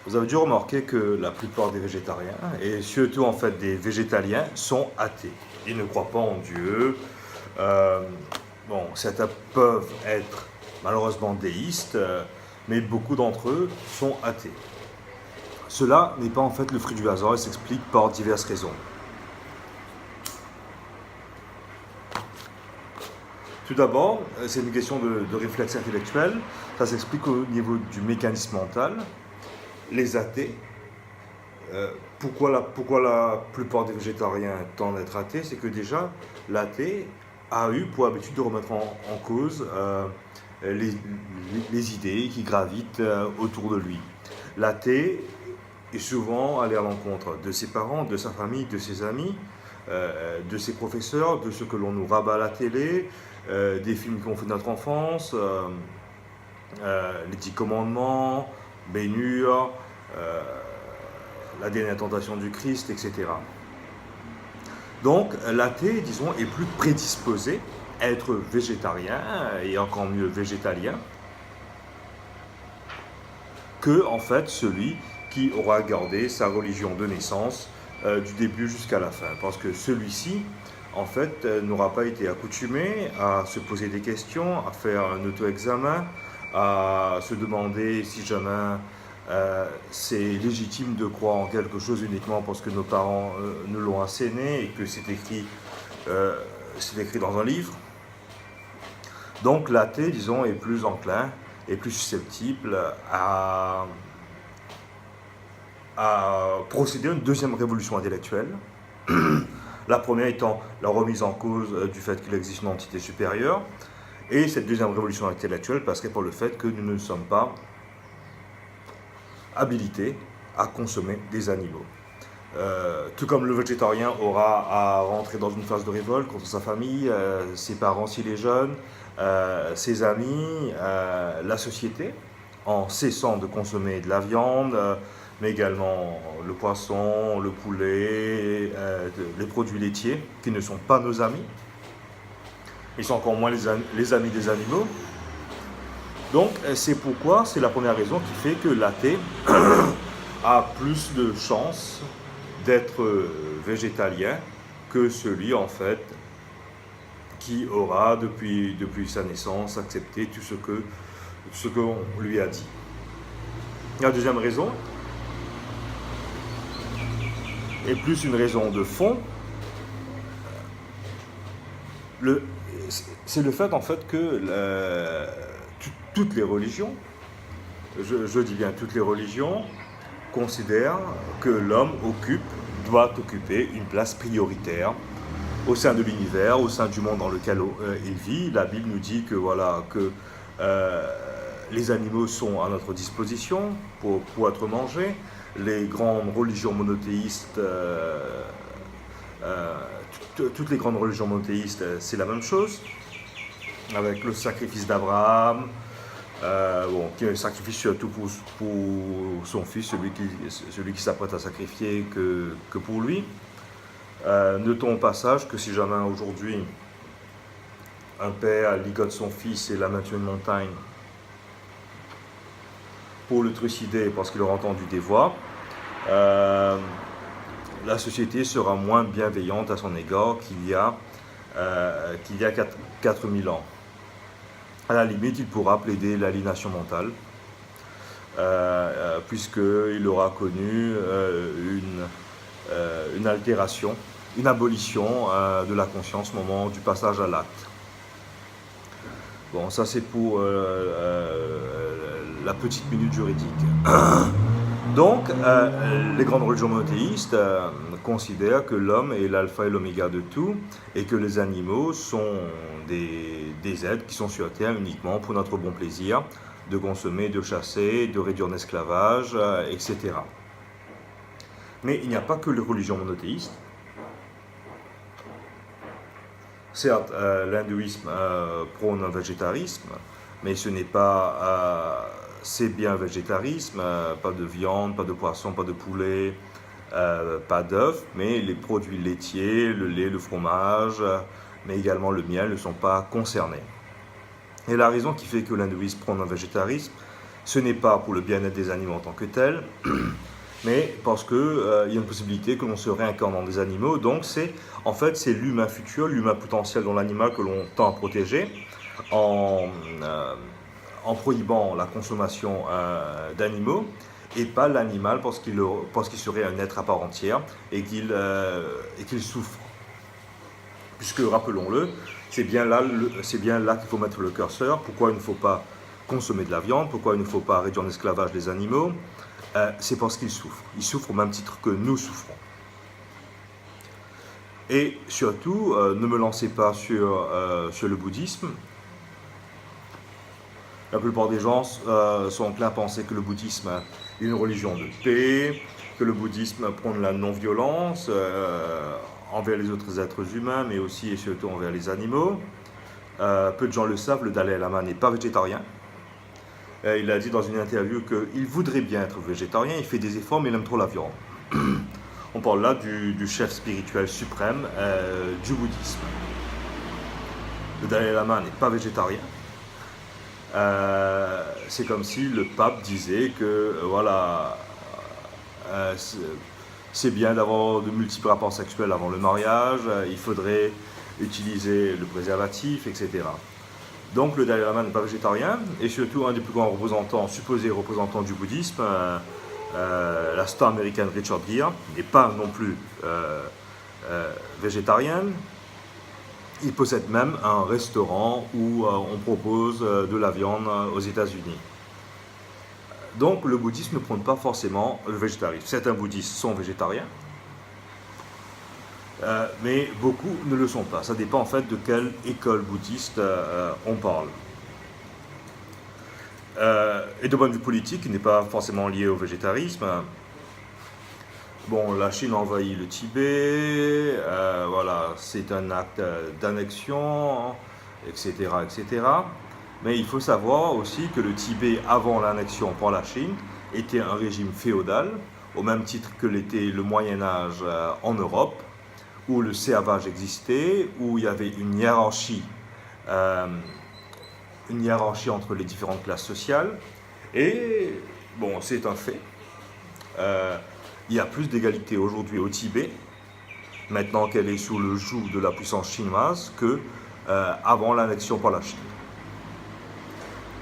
Vous avez dû remarquer que la plupart des végétariens, et surtout en fait des végétaliens, sont athées. Ils ne croient pas en Dieu. Euh, bon, certains peuvent être malheureusement déistes, mais beaucoup d'entre eux sont athées. Cela n'est pas en fait le fruit du hasard et s'explique par diverses raisons. Tout d'abord, c'est une question de réflexe intellectuel. Ça s'explique au niveau du mécanisme mental. Les athées, pourquoi la plupart des végétariens tendent à être athées, c'est que déjà, l'athée a eu pour habitude de remettre en cause les idées qui gravitent autour de lui. L'athée est souvent allé à l'encontre de ses parents, de sa famille, de ses amis, de ses professeurs, de ce que l'on nous rabat à la télé, des films qui ont fait notre enfance, les 10 commandements, Bénur, la dernière tentation du Christ, etc. Donc l'athée, disons, est plus prédisposé à être végétarien, et encore mieux végétalien, que en fait celui qui aura gardé sa religion de naissance du début jusqu'à la fin. Parce que celui-ci, en fait, n'aura pas été accoutumé à se poser des questions, à faire un auto-examen, à se demander si jamais c'est légitime de croire en quelque chose uniquement parce que nos parents nous l'ont asséné et que c'est écrit dans un livre. Donc l'athée, disons, est plus enclin, est plus susceptible à procéder à une deuxième révolution intellectuelle. La première étant la remise en cause du fait qu'il existe une entité supérieure. Et cette deuxième révolution intellectuelle passerait par le fait que nous ne sommes pas habilités à consommer des animaux. Tout comme le végétarien aura à rentrer dans une phase de révolte contre sa famille, ses parents s'il est jeune, ses amis, la société, en cessant de consommer de la viande, mais également le poisson, le poulet, les produits laitiers, qui ne sont pas nos amis. Ils sont encore moins les amis des animaux. Donc c'est pourquoi, c'est la première raison qui fait que l'athée a plus de chances d'être végétalien que celui en fait qui aura depuis sa naissance accepté tout ce qu'on lui a dit. La deuxième raison est plus une raison de fond. C'est le fait en fait que toutes les religions, je dis bien toutes les religions, considèrent que l'homme doit occuper une place prioritaire au sein de l'univers, au sein du monde dans lequel il vit. La Bible nous dit que voilà que les animaux sont à notre disposition pour être mangés. Les grandes religions monothéistes, toutes les grandes religions monothéistes, c'est la même chose, avec le sacrifice d'Abraham, qui est un sacrifice surtout pour son fils, celui qui s'apprête à sacrifier que pour lui. Notons au passage que si jamais aujourd'hui un père ligote son fils et l'amène sur une montagne pour le trucider parce qu'il aura entendu des voix, la société sera moins bienveillante à son égard qu'il y a 4000 ans. À la limite, il pourra plaider l'aliénation mentale, puisqu'il aura connu une altération, une abolition de la conscience au moment du passage à l'acte. Bon, ça c'est pour la petite minute juridique. Donc, les grandes religions monothéistes considèrent que l'homme est l'alpha et l'oméga de tout et que les animaux sont des êtres qui sont sur Terre uniquement pour notre bon plaisir, de consommer, de chasser, de réduire l'esclavage, etc. Mais il n'y a pas que les religions monothéistes. Certes, l'hindouisme prône un végétarisme, mais ce n'est pas... c'est bien végétarisme, pas de viande, pas de poisson, pas de poulet, pas d'œufs, mais les produits laitiers, le lait, le fromage, mais également le miel ne sont pas concernés. Et la raison qui fait que l'hindouisme prône un végétarisme, Ce n'est pas pour le bien-être des animaux en tant que tel, mais parce qu'il y a une possibilité que l'on se réincarne dans des animaux. Donc en fait, c'est l'humain futur, l'humain potentiel dans l'animal que l'on tend à protéger en, euh, en prohibant la consommation d'animaux, et pas l'animal parce qu'il serait un être à part entière et qu'il souffre. Puisque, rappelons-le, c'est bien là qu'il faut mettre le curseur. Pourquoi il ne faut pas consommer de la viande, pourquoi il ne faut pas réduire en esclavage les animaux, c'est parce qu'ils souffrent. Ils souffrent au même titre que nous souffrons. Et surtout, ne me lancez pas sur le bouddhisme. La plupart des gens sont enclins à penser que le bouddhisme est une religion de paix, que le bouddhisme prône la non-violence envers les autres êtres humains, mais aussi et surtout envers les animaux. Peu de gens le savent, le Dalai Lama n'est pas végétarien. Il a dit dans une interview qu'il voudrait bien être végétarien, il fait des efforts, mais il aime trop la viande. On parle là du chef spirituel suprême du bouddhisme. Le Dalai Lama n'est pas végétarien. C'est comme si le pape disait que voilà, c'est bien d'avoir de multiples rapports sexuels avant le mariage, il faudrait utiliser le préservatif, etc. Donc le Dalai Lama n'est pas végétarien, et surtout un des plus grands représentants, supposés représentants du bouddhisme, la star américaine Richard Gere, n'est pas non plus végétarienne. Il possède même un restaurant où on propose de la viande aux États-Unis. Donc le bouddhisme ne prône pas forcément le végétarisme. Certains bouddhistes sont végétariens, mais beaucoup ne le sont pas. Ça dépend en fait de quelle école bouddhiste on parle. Et de point de vue politique, il n'est pas forcément lié au végétarisme. Bon, la Chine envahit le Tibet, voilà, c'est un acte d'annexion, etc., etc. Mais il faut savoir aussi que le Tibet, avant l'annexion par la Chine, était un régime féodal, au même titre que l'était le Moyen-Âge en Europe, où le servage existait, où il y avait une hiérarchie entre les différentes classes sociales. Et, bon, c'est un fait. Il y a plus d'égalité aujourd'hui au Tibet, maintenant qu'elle est sous le joug de la puissance chinoise, que avant l'annexion par la Chine.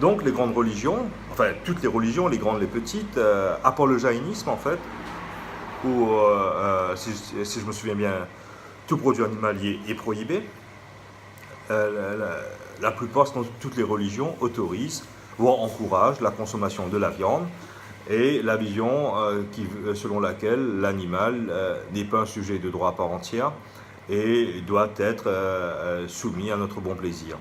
Donc les grandes religions, enfin toutes les religions, les grandes, les petites, à part le jaïnisme en fait, où, si je me souviens bien, tout produit animalier est prohibé, la plupart, sinon toutes les religions, autorisent, voire encouragent la consommation de la viande, et la vision selon laquelle l'animal n'est pas un sujet de droit à part entière et doit être soumis à notre bon plaisir.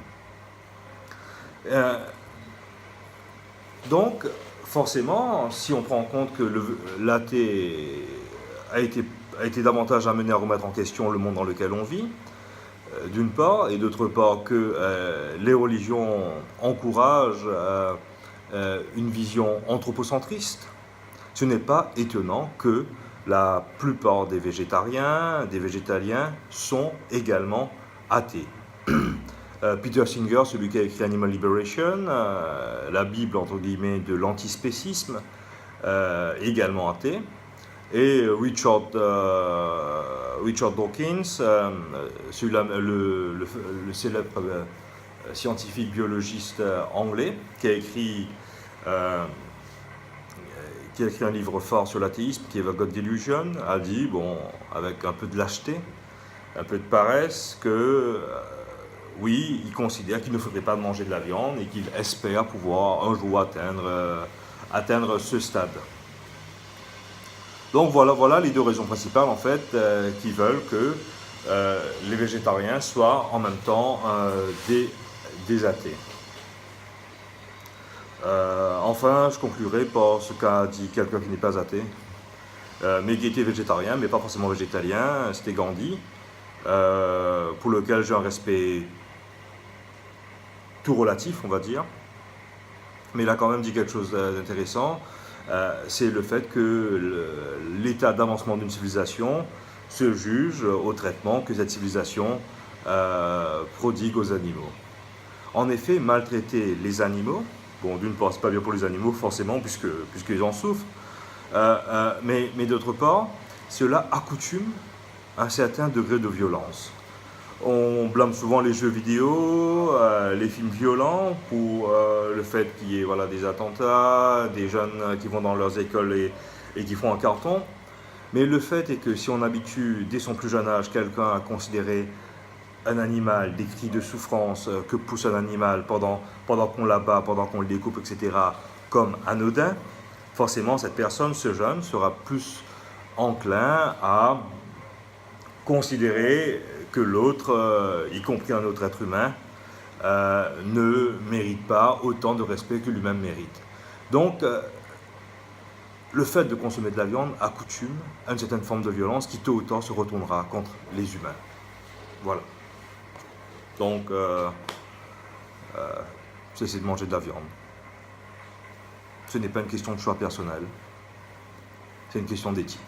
Donc, forcément, si on prend en compte que l'athée a été davantage amené à remettre en question le monde dans lequel on vit, d'une part, et d'autre part que les religions encouragent une vision anthropocentriste, ce n'est pas étonnant que la plupart des végétariens, des végétaliens, sont également athées. Peter Singer, celui qui a écrit Animal Liberation, la Bible entre guillemets de l'antispécisme, également athée. Et Richard Dawkins, le célèbre scientifique biologiste anglais, qui a écrit un livre fort sur l'athéisme, qui est The God Delusion, a dit, bon, avec un peu de lâcheté, un peu de paresse, que oui, il considère qu'il ne faudrait pas manger de la viande et qu'il espère pouvoir un jour atteindre ce stade. Donc voilà les deux raisons principales en fait qui veulent que les végétariens soient en même temps des athées. Enfin, je conclurai par ce qu'a dit quelqu'un qui n'est pas athée, mais qui était végétarien, mais pas forcément végétalien, c'était Gandhi, pour lequel j'ai un respect tout relatif, on va dire. Mais il a quand même dit quelque chose d'intéressant, c'est le fait que l'état d'avancement d'une civilisation se juge au traitement que cette civilisation prodigue aux animaux. En effet, maltraiter les animaux, Bon, d'une part, c'est pas bien pour les animaux, forcément, puisqu'ils en souffrent. Mais d'autre part, cela accoutume un certain degré de violence. On blâme souvent les jeux vidéo, les films violents pour le fait qu'il y ait voilà, des attentats, des jeunes qui vont dans leurs écoles et qui font un carton. Mais le fait est que si on habitue dès son plus jeune âge quelqu'un à considérer un animal, des cris de souffrance que pousse un animal pendant qu'on l'abat, pendant qu'on le découpe, etc., comme anodin, forcément cette personne, ce jeune, sera plus enclin à considérer que l'autre, y compris un autre être humain, ne mérite pas autant de respect que lui-même mérite. Donc, le fait de consommer de la viande accoutume à une certaine forme de violence qui tôt ou tard se retournera contre les humains. Voilà. Donc, cessez de manger de la viande. Ce n'est pas une question de choix personnel, c'est une question d'éthique.